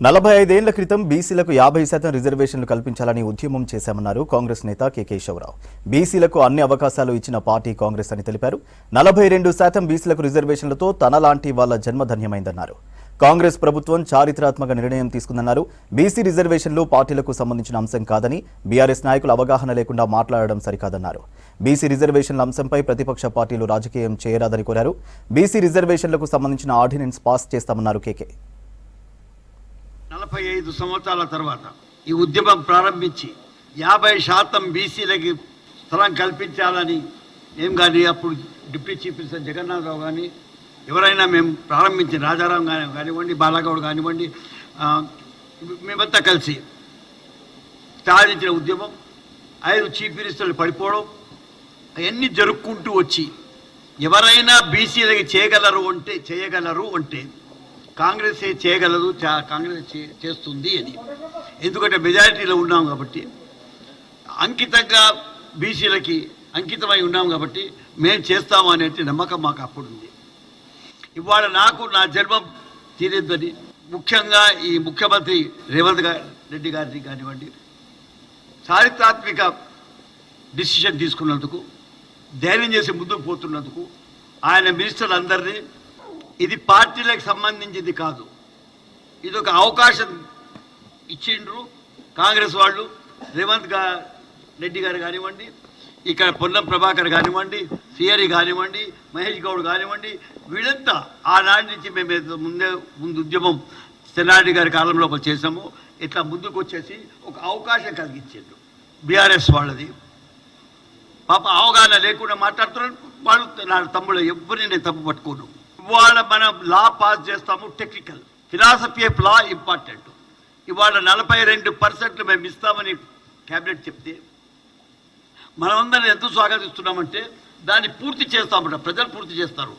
45 ఏళ్ల క్రితం బీసీలకు 50% రిజర్వేషన్లు కల్పించాలని ఉద్యమం చేశామన్నారు కాంగ్రెస్ నేత కె కేశవరావు. బీసీలకు అన్ని అవకాశాలు ఇచ్చిన పార్టీ కాంగ్రెస్ అని తెలిపారు. 42% బీసీలకు రిజర్వేషన్లతో తనలాంటి వాళ్ల జన్మధన్యమైందన్నారు. కాంగ్రెస్ ప్రభుత్వం చారిత్రాత్మక నిర్ణయం తీసుకుందన్నారు. బీసీ రిజర్వేషన్లు పార్టీలకు సంబంధించిన అంశం కాదని, బీఆర్ఎస్ నాయకులు అవగాహన లేకుండా మాట్లాడడం సరికాదన్నారు. బీసీ రిజర్వేషన్ల అంశంపై ప్రతిపక్ష పార్టీలు రాజకీయం చేయరాదని కోరారు. బీసీ రిజర్వేషన్లకు సంబంధించిన ఆర్డినెన్స్ పాస్ చేస్తామన్నారు కేకే. 45 సంవత్సరాల తర్వాత ఈ ఉద్యమం ప్రారంభించి 50% బీసీలకి స్థలం కల్పించాలని ఏం కానీ అప్పుడు డిప్యూటీ చీఫ్ మినిస్టర్ జగన్నాథరావు కానీ ఎవరైనా మేము ప్రారంభించిన రాజారాం కానివ్వండి, బాలగౌడ్ కానివ్వండి, మేమంతా కలిసి సాధించిన ఉద్యమం 5 చీఫ్ మినిస్టర్లు పడిపోవడం అవన్నీ జరుపుకుంటూ వచ్చి ఎవరైనా బీసీలకి చేయగలరు అంటే కాంగ్రెస్ చేయగలదు, కాంగ్రెస్ చేస్తుంది అని. ఎందుకంటే మెజారిటీలో ఉన్నాం కాబట్టి, అంకితంగా బీసీలకి అంకితమై ఉన్నాం కాబట్టి మేము చేస్తాము అనే నమ్మకం మాకు అప్పుడు ఉంది. ఇవాళ నాకు నా జన్మం తీరేద్దని ముఖ్యంగా ఈ ముఖ్యమంత్రి రేవంత్ రెడ్డి గారిని కానివ్వండి చారిత్రాత్మక డిసిషన్ తీసుకున్నందుకు, ధైర్యం చేసి ముందుకు పోతున్నందుకు ఆయన మినిస్టర్లందరినీ, ఇది పార్టీలకు సంబంధించింది కాదు, ఇది ఒక అవకాశం ఇచ్చిండ్రు కాంగ్రెస్ వాళ్ళు. రేవంత్ రెడ్డి గారు కానివ్వండి, ఇక్కడ పొన్నం ప్రభాకర్ కానివ్వండి, సిఆర్ఈ కానివ్వండి, మహేష్ గౌడ్ కానివ్వండి, వీళ్ళంతా ఆనాటి నుంచి మేము ముందు ఉద్యమం చెన్నారెడ్డి గారి కాలంలో చేసాము. ఇట్లా ముందుకు వచ్చేసి ఒక అవకాశం కలిగించారు. బీఆర్ఎస్ వాళ్ళది పాప అవగాహన లేకుండా మాట్లాడుతున్నారు వాళ్ళు. నా తమ్ముడు ఎవరిని నేను తప్పు పట్టుకోను. ఇవాళ మనం లా పాస్ చేస్తాము, technical philosophy of law important. ఇవాళ 42% మేము ఇస్తామని క్యాబినెట్ చెప్తే మనమందరం ఎంత స్వాగతిస్తున్నామంటే దాన్ని పూర్తి చేస్తామట, ప్రజలు పూర్తి చేస్తారు.